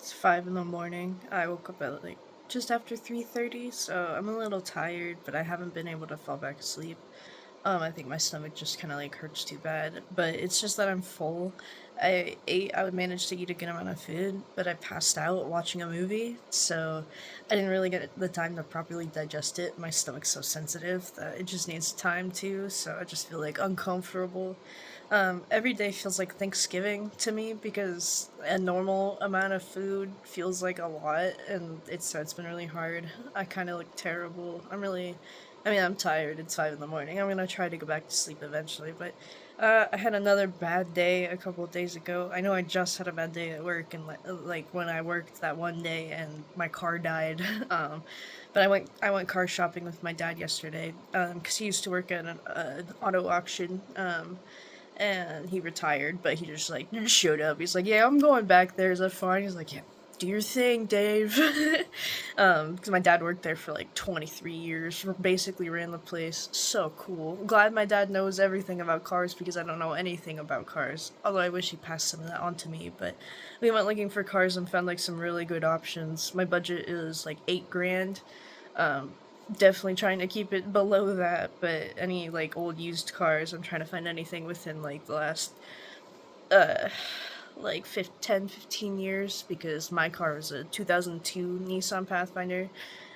It's 5 in the morning. I woke up at like just after 3:30, so I'm a little tired, but I haven't been able to fall back asleep. I think my stomach just kind of like hurts too bad, but it's just that I'm full. I would manage to eat a good amount of food, but I passed out watching a movie, so I didn't really get the time to properly digest it. My stomach's so sensitive that it just needs time to, so I just feel like uncomfortable. Every day feels like Thanksgiving to me because a normal amount of food feels like a lot, and it's been really hard. I kind of look terrible. I'm tired. It's 5 in the morning. I'm gonna try to go back to sleep eventually, but I had another bad day a couple of days ago. I know I just had a bad day at work, and like when I worked that one day, and my car died. But I went car shopping with my dad yesterday, because he used to work at an auto auction. And he retired, but he just like just showed up. He's like, "Yeah, I'm going back there. Is that fine?" He's like, "Yeah, do your thing, Dave." Because my dad worked there for like 23 years, basically ran the place. So cool. Glad my dad knows everything about cars because I don't know anything about cars. Although I wish he passed some of that on to me. But we went looking for cars and found like some really good options. My budget is like 8 grand. Um, Definitely trying to keep it below that, but any like old used cars, I'm trying to find anything within like the last uh like 15 years because my car was a 2002 Nissan Pathfinder,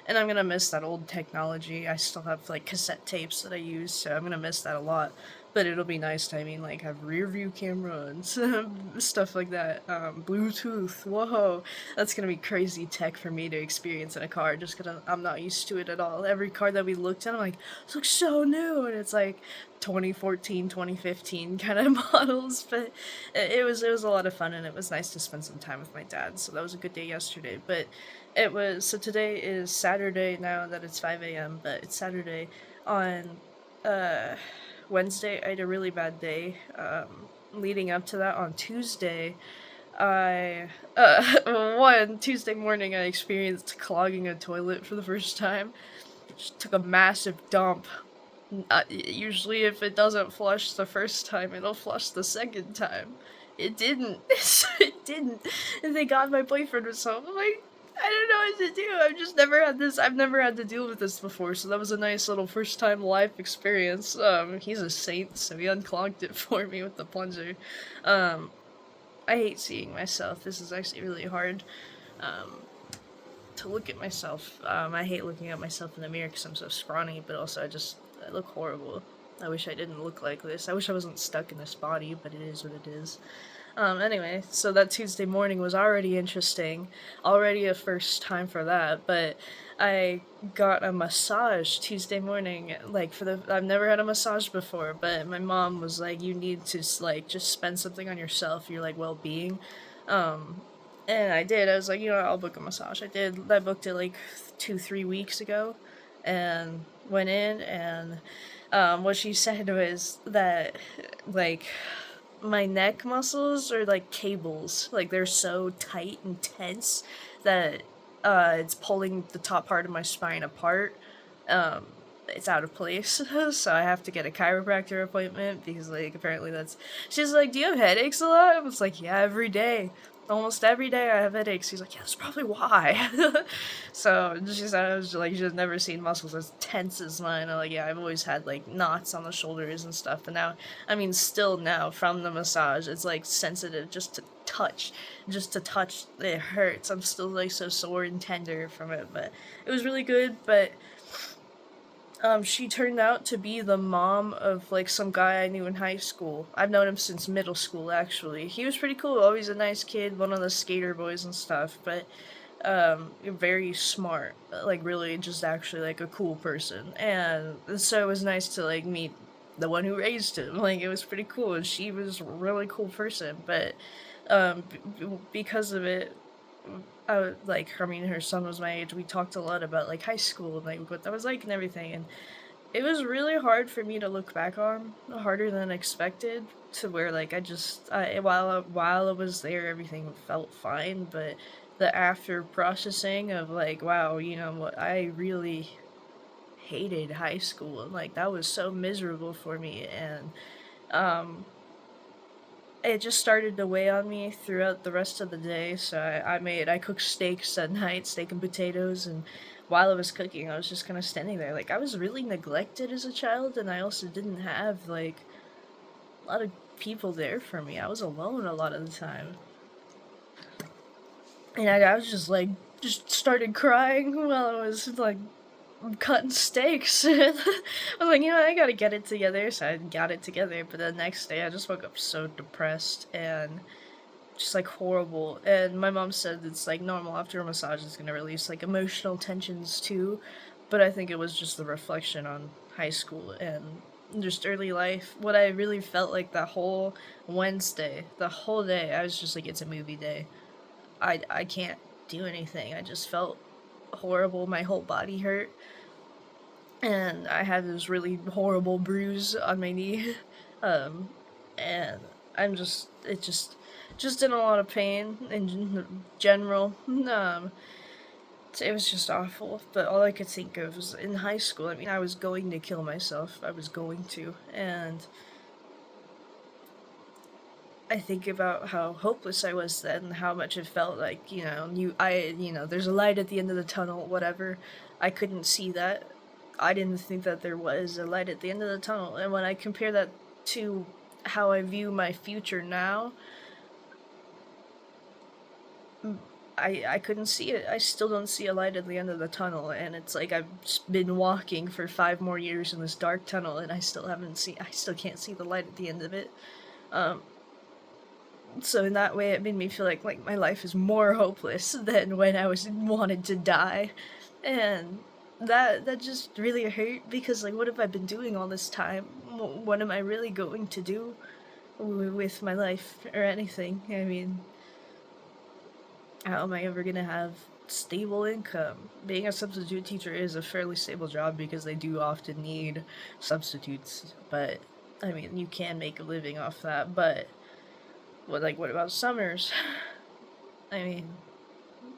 and I'm gonna miss that old technology. I still have like cassette tapes that I use, so I'm gonna miss that a lot. But it'll be nice to, I mean, like have rear view camera and stuff like that. Bluetooth, whoa, that's gonna be crazy tech for me to experience in a car just because I'm not used to it at all. Every car that we looked at, I'm like, this looks so new, and it's like 2014, 2015 kind of models, but it was a lot of fun, and it was nice to spend some time with my dad. So that was a good day yesterday. But today is Saturday now that it's 5 a.m., but it's Saturday. On uh Wednesday I had a really bad day. Leading up to that on Tuesday, I one Tuesday morning I experienced clogging a toilet for the first time. Just took a massive dump. Usually, if it doesn't flush the first time, it'll flush the second time. It didn't. It didn't. And thank God my boyfriend was home. I'm like, I don't know what to do. I've just never had this. I've never had to deal with this before, so that was a nice little first time life experience. He's a saint, so he unclogged it for me with the plunger. Um, I hate seeing myself. This is actually really hard. Um, to look at myself. I hate looking at myself in the mirror because I'm so scrawny, but also I look horrible. I wish I didn't look like this. I wish I wasn't stuck in this body, but it is what it is. Anyway, so that Tuesday morning was already interesting, already a first time for that, but I got a massage Tuesday morning, like I've never had a massage before, but my mom was like, you need to like just spend something on yourself, your like well-being. Um, and I did. I was like, I'll book a massage. I did. I booked it like 2, 3 weeks ago, and went in. And what she said was that like my neck muscles are like cables. Like they're so tight and tense that it's pulling the top part of my spine apart. Um, it's out of place, so I have to get a chiropractor appointment because like apparently that's. She's like, "Do you have headaches a lot?" I was like, "Yeah, every day." Almost every day I have headaches. He's like, "Yeah, that's probably why." So she said I was like, she's never seen muscles as tense as mine. I'm like, yeah, I've always had like knots on the shoulders and stuff, but now, I mean, still now from the massage, it's like sensitive just to touch. It hurts. I'm still like so sore and tender from it, but it was really good. But she turned out to be the mom of like some guy I knew in high school. I've known him since middle school actually. He was pretty cool, always a nice kid, one of the skater boys and stuff, but very smart, like really just actually like a cool person. And so it was nice to like meet the one who raised him. Like it was pretty cool, and she was a really cool person, but because of it, I mean, her son was my age. We talked a lot about like high school and like what that was like and everything, and it was really hard for me to look back on, harder than expected. To where like while I was there, everything felt fine, but the after processing of like, wow, you know what, I really hated high school, and like that was so miserable for me, and um it just started to weigh on me throughout the rest of the day. So I cooked steaks at night, steak and potatoes, and while I was cooking, I was just kind of standing there. Like, I was really neglected as a child, and I also didn't have like a lot of people there for me. I was alone a lot of the time, and I was just like just started crying while I was like cutting steaks. I was like, I gotta get it together. So I got it together, but the next day I just woke up so depressed and just like horrible. And my mom said it's like normal after a massage, it's gonna release like emotional tensions too. But I think it was just the reflection on high school and just early life. What I really felt like that whole Wednesday, the whole day, I was just like, it's a movie day. I can't do anything. I just felt horrible. My whole body hurt, and I had this really horrible bruise on my knee. um, and I'm just in a lot of pain in general. It was just awful. But all I could think of was in high school. I mean, I was going to kill myself. I was going to, and I think about how hopeless I was then, how much it felt like, there's a light at the end of the tunnel, whatever. I couldn't see that. I didn't think that there was a light at the end of the tunnel. And when I compare that to how I view my future now, I couldn't see it. I still don't see a light at the end of the tunnel, and it's like I've been walking for 5 more years in this dark tunnel, and I still can't see the light at the end of it. Um, so in that way, it made me feel like my life is more hopeless than when I wanted to die, and that just really hurt because like, what have I been doing all this time? What am I really going to do with my life or anything? I mean, how am I ever gonna have stable income? Being a substitute teacher is a fairly stable job because they do often need substitutes, but I mean, you can make a living off that, but what about summers? I mean,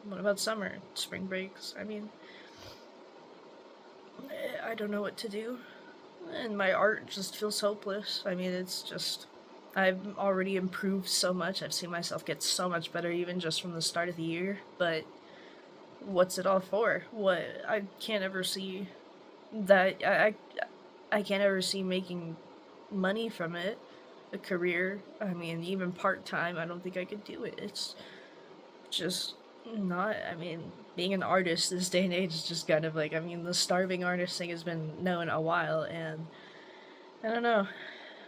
what about summer? Spring breaks? I mean, I don't know what to do. And my art just feels hopeless. I mean, it's just. I've already improved so much. I've seen myself get so much better even just from the start of the year. But what's it all for? What? I can't ever see that. I can't ever see making money from it. A career. I mean, even part time, I don't think I could do it. It's just not. I mean, being an artist this day and age is just kind of like, I mean, the starving artist thing has been known a while, and I don't know,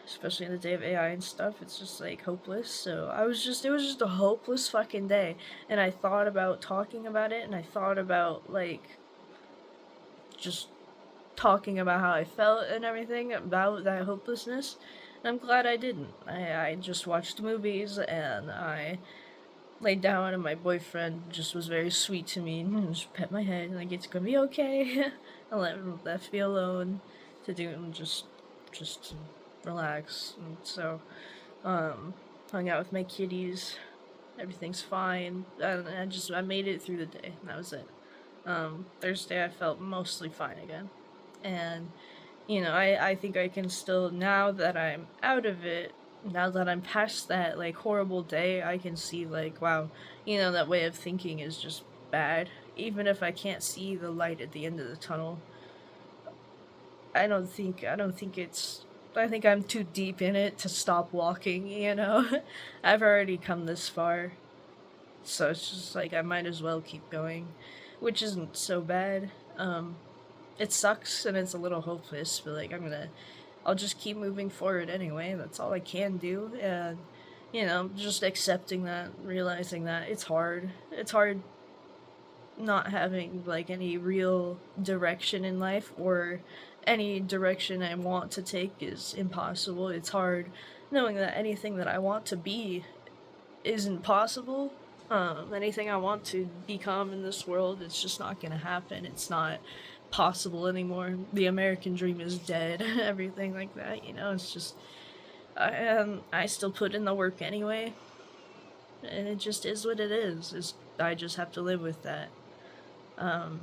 especially in the day of AI and stuff, it's just like hopeless. So it was just a hopeless fucking day, and I thought about talking about it, and I thought about like just talking about how I felt and everything about that hopelessness. And I'm glad I didn't. I just watched movies and I laid down, and my boyfriend just was very sweet to me and just pet my head and like, it's gonna be okay. And left me alone to do and just relax. And so hung out with my kitties. Everything's fine. And I made it through the day, and that was it. Thursday I felt mostly fine again. And I think I can still, now that I'm out of it, now that I'm past that like horrible day, I can see like, wow, that way of thinking is just bad. Even if I can't see the light at the end of the tunnel, I don't think it's I think I'm too deep in it to stop walking. I've already come this far. So it's just like I might as well keep going, which isn't so bad. It sucks and it's a little hopeless, but like I'll just keep moving forward anyway. That's all I can do, and just accepting that, realizing that it's hard. It's hard not having like any real direction in life, or any direction I want to take is impossible. It's hard knowing that anything that I want to be isn't possible. Anything I want to become in this world, it's just not gonna happen. It's not possible anymore. The American dream is dead. Everything like that. It's just I still put in the work anyway, and it just is what it is. I just have to live with that. Um,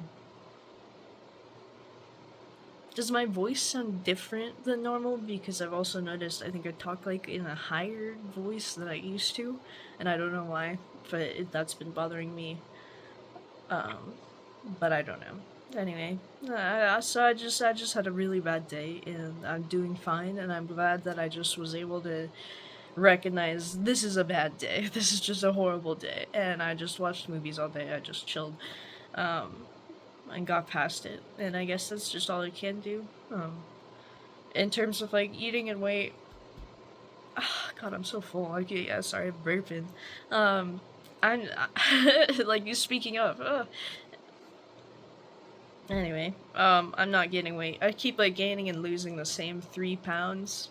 Does my voice sound different than normal? Because I've also noticed I think I talk like in a higher voice than I used to, and I don't know why, but that's been bothering me. Um, but I don't know. Anyway, so I just had a really bad day, and I'm doing fine, and I'm glad that I just was able to recognize this is a bad day. This is just a horrible day, and I just watched movies all day. I just chilled, um, and got past it. And I guess that's just all I can do. In terms of like eating and weight, God, I'm so full. Okay, yeah, sorry, I'm burping. I'm like you speaking of. Anyway, I'm not gaining weight. I keep like gaining and losing the same 3 pounds,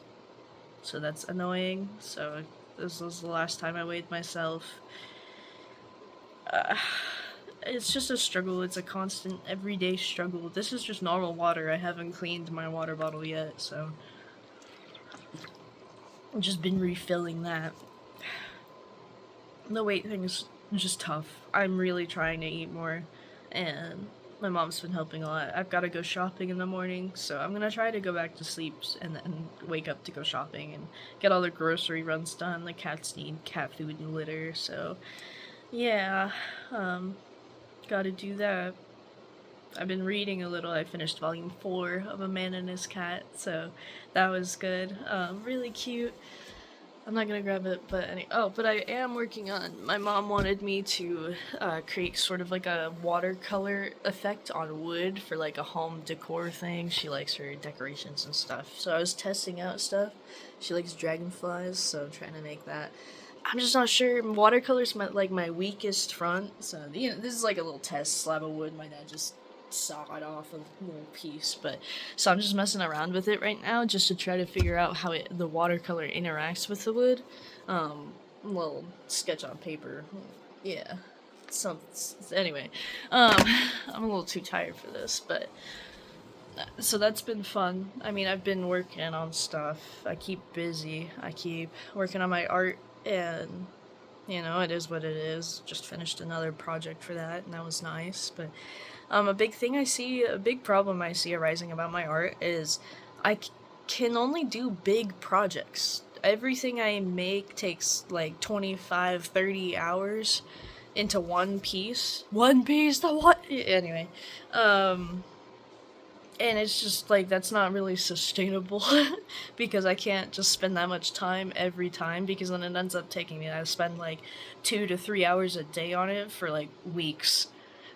so that's annoying. So this was the last time I weighed myself. Uh, it's just a struggle. It's a constant, everyday struggle. This is just normal water. I haven't cleaned my water bottle yet, so I've just been refilling that. The weight thing is just tough. I'm really trying to eat more, and my mom's been helping a lot. I've got to go shopping in the morning, so I'm gonna try to go back to sleep and then wake up to go shopping and get all the grocery runs done. The cats need cat food and litter, so yeah, gotta do that. I've been reading a little. I finished volume 4 of A Man and His Cat, so that was good. Really cute. I'm not gonna grab it, but but I am working on. My mom wanted me to create sort of like a watercolor effect on wood for like a home decor thing. She likes her decorations and stuff, so I was testing out stuff. She likes dragonflies, so I'm trying to make that. I'm just not sure. Watercolor's my weakest front, so this is like a little test slab of wood. My dad just sawed off a little piece, but so I'm just messing around with it right now, just to try to figure out how the watercolor interacts with the wood. Little sketch on paper. Yeah. Some anyway. I'm a little too tired for this, but so that's been fun. I mean, I've been working on stuff. I keep busy. I keep working on my art, and it is what it is. Just finished another project for that, and that was nice. But a big problem I see arising about my art is I can only do big projects. Everything I make takes like 25, 30 hours into one piece. One piece, the what? Anyway, and it's just like that's not really sustainable because I can't just spend that much time every time, because then it ends up taking me, I spend like 2 to 3 hours a day on it for like weeks,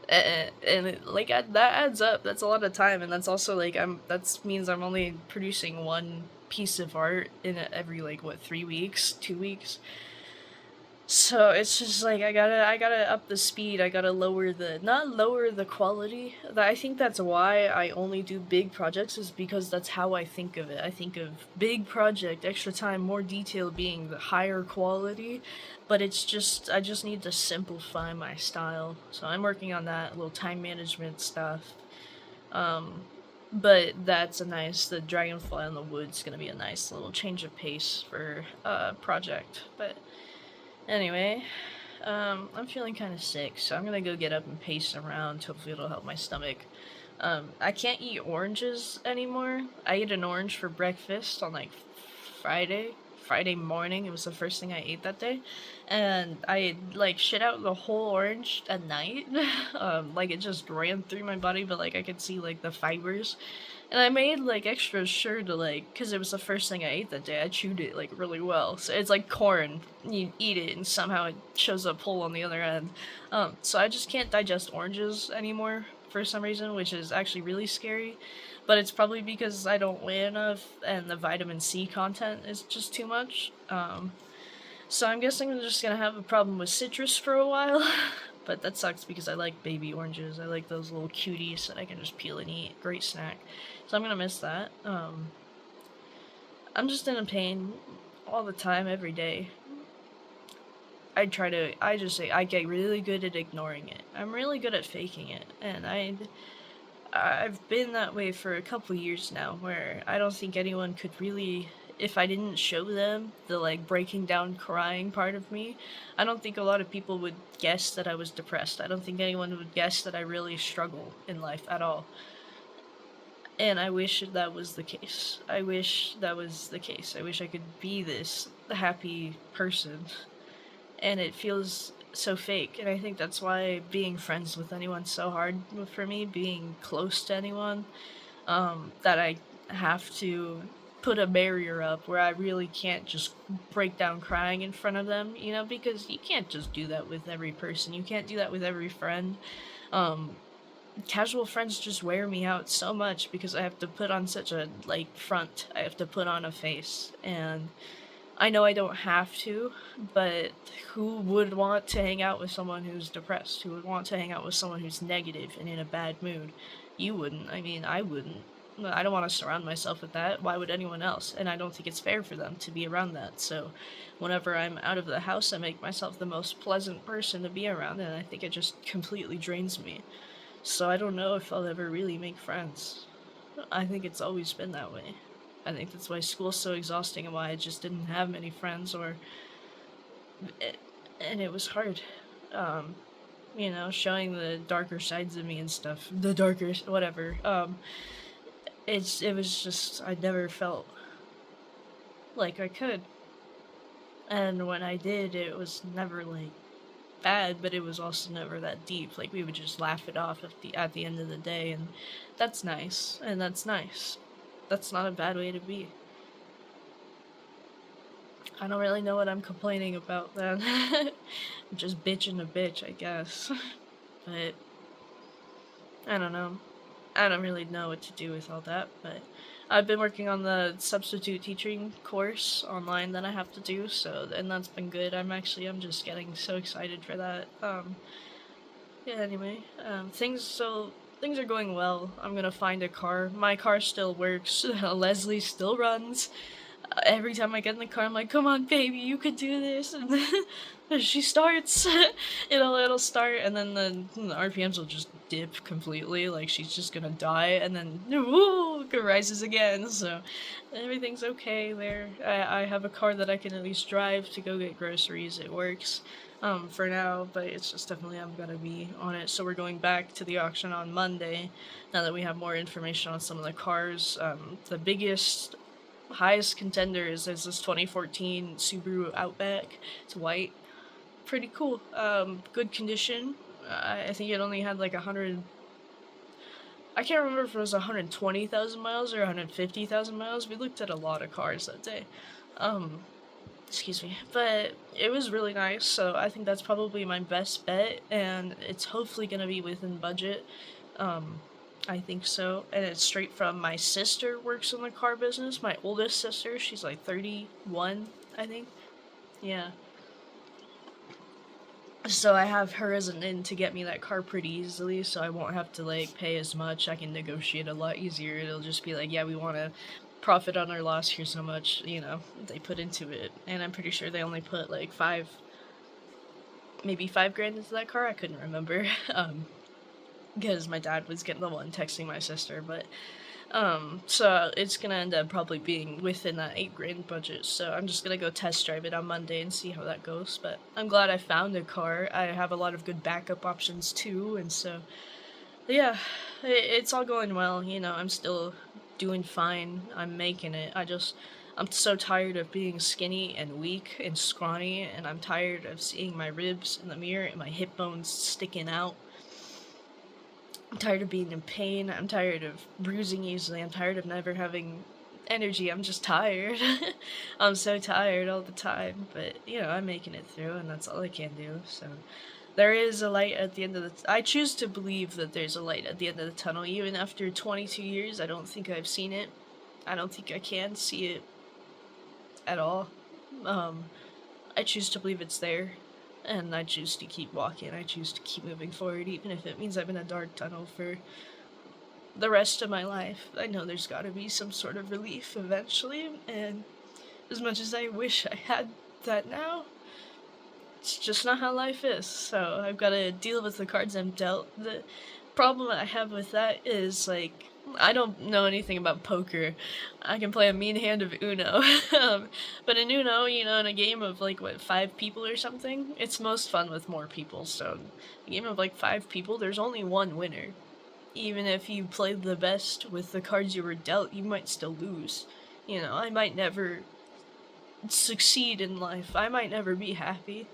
and that adds up. That's a lot of time, and that's also like that means I'm only producing one piece of art in every like what 3 weeks, 2 weeks. So it's just like I gotta up the speed. I gotta lower the not lower the quality. I think that's why I only do big projects, is because that's how I think of it. I think of big project, extra time, more detail being the higher quality, but it's just I just need to simplify my style. So I'm working on that little time management stuff. Um, but the dragonfly in the wood's gonna be a nice little change of pace for project. But anyway, I'm feeling kind of sick, so I'm gonna go get up and pace around. Hopefully, it'll help my stomach. I can't eat oranges anymore. I ate an orange for breakfast on like Friday. Friday morning, it was the first thing I ate that day, and I like shit out the whole orange at night. Like it just ran through my body, but like I could see like the fibers, and I made like extra sure to like, cause it was the first thing I ate that day. I chewed it like really well. So it's like corn. You eat it and somehow it shows up whole on the other end. So I just can't digest oranges anymore for some reason, which is actually really scary. But it's probably because I don't weigh enough and the vitamin C content is just too much. So I'm guessing I'm just gonna have a problem with citrus for a while. But that sucks because I like baby oranges. I like those little cuties that I can just peel and eat. Great snack. So I'm gonna miss that. I'm just in a pain all the time, every day. I get really good at ignoring it. I'm really good at faking it, and I've been that way for a couple years now, where I don't think anyone could really, if I didn't show them the like breaking down crying part of me, I don't think a lot of people would guess that I was depressed. I don't think anyone would guess that I really struggle in life at all. And I wish that was the case. I wish that was the case. I wish I could be this happy person. And it feels so fake. And I think that's why being friends with anyone's so hard for me, being close to anyone, that I have to put a barrier up where I really can't just break down crying in front of them, because you can't just do that with every person. You can't do that with every friend. Um, Casual friends just wear me out so much because I have to put on such a front. I have to put on a face, and I know I don't have to, but who would want to hang out with someone who's depressed? Who would want to hang out with someone who's negative and in a bad mood? You wouldn't. I mean, I wouldn't. I don't want to surround myself with that. Why would anyone else? And I don't think it's fair for them to be around that. So, whenever I'm out of the house, I make myself the most pleasant person to be around, and I think it just completely drains me. So, I don't know if I'll ever really make friends. I think it's always been that way. I think that's why school's so exhausting and why I just didn't have many friends, and it was hard. Um, showing the darker sides of me and stuff. The darker, whatever. It was just I never felt like I could, and when I did, it was never bad, but it was also never that deep. Like we would just laugh it off at the end of the day, and that's nice. And that's nice. That's not a bad way to be. I don't really know what I'm complaining about then. I'm just bitching a bitch, I guess. But I don't know. I don't really know what to do with all that, but I've been working on the substitute teaching course online that I have to do, and that's been good. I'm just getting so excited for that. Yeah, anyway, things are going well. I'm gonna find a car. My car still works. Leslie still runs. Every time I get in the car, I'm like, "Come on, baby, you could do this." And then she starts. It'll start, and then the RPMs will just dip completely. Like she's just gonna die, and then woo, it rises again. So everything's okay there. I have a car that I can at least drive to go get groceries. It works. For now, but it's just definitely I'm gonna be on it. So we're going back to the auction on Monday, now that we have more information on some of the cars. The biggest highest contender is this 2014 Subaru Outback. It's white, pretty cool. Good condition. I think it only had like 100. I can't remember if it was 120,000 miles or 150,000 miles. We looked at a lot of cars that day. Excuse me, but it was really nice. So I think that's probably my best bet, and it's hopefully gonna be within budget. I think so. And it's straight from my sister works in the car business. My oldest sister, she's like 31, I think. Yeah. So I have her as an in to get me that car pretty easily, so I won't have to pay as much. I can negotiate a lot easier. It'll just be like, yeah, we want to profit on our loss. Here's how much, they put into it. And I'm pretty sure they only put maybe 5 grand into that car. I couldn't remember. Because my dad was getting the one texting my sister, but so it's gonna end up probably being within that 8 grand budget. So I'm just gonna go test drive it on Monday and see how that goes. But I'm glad I found a car. I have a lot of good backup options too, and so yeah, it's all going well. I'm still doing fine. I'm making it. I'm so tired of being skinny and weak and scrawny, and I'm tired of seeing my ribs in the mirror and my hip bones sticking out. I'm tired of being in pain. I'm tired of bruising easily. I'm tired of never having energy. I'm just tired. I'm so tired all the time. But, I'm making it through, and that's all I can do. So there is a light at the end of I choose to believe that there's a light at the end of the tunnel. Even after 22 years, I don't think I've seen it. I don't think I can see it at all. I choose to believe it's there. And I choose to keep walking. I choose to keep moving forward, even if it means I'm in a dark tunnel for the rest of my life. I know there's gotta be some sort of relief eventually, and as much as I wish I had that now, it's just not how life is. So I've gotta deal with the cards I'm dealt. The problem I have with that is, I don't know anything about poker. I can play a mean hand of Uno. But in Uno, in a game of 5 people or something, it's most fun with more people. So, a game of 5 people, there's only one winner. Even if you played the best with the cards you were dealt, you might still lose. You know, I might never succeed in life. I might never be happy.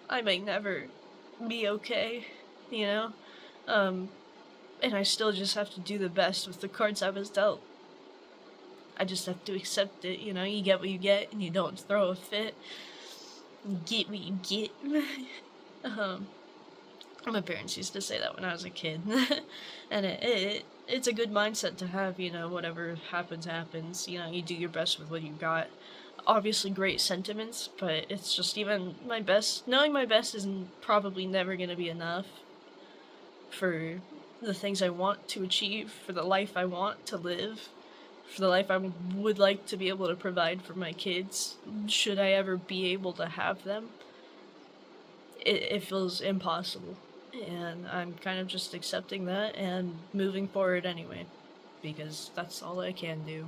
I might never be okay, you know? Um, and I still just have to do the best with the cards I was dealt. I just have to accept it, you know? You get what you get, and you don't throw a fit. You get what you get. um, my parents used to say that when I was a kid. And it's a good mindset to have, you know, whatever happens, happens. You know, you do your best with what you got. Obviously great sentiments, but it's just even my best knowing my best isn't probably never gonna be enough for the things I want to achieve, for the life I want to live, for the life I would like to be able to provide for my kids, should I ever be able to have them. It feels impossible. And I'm kind of just accepting that and moving forward anyway, because that's all I can do.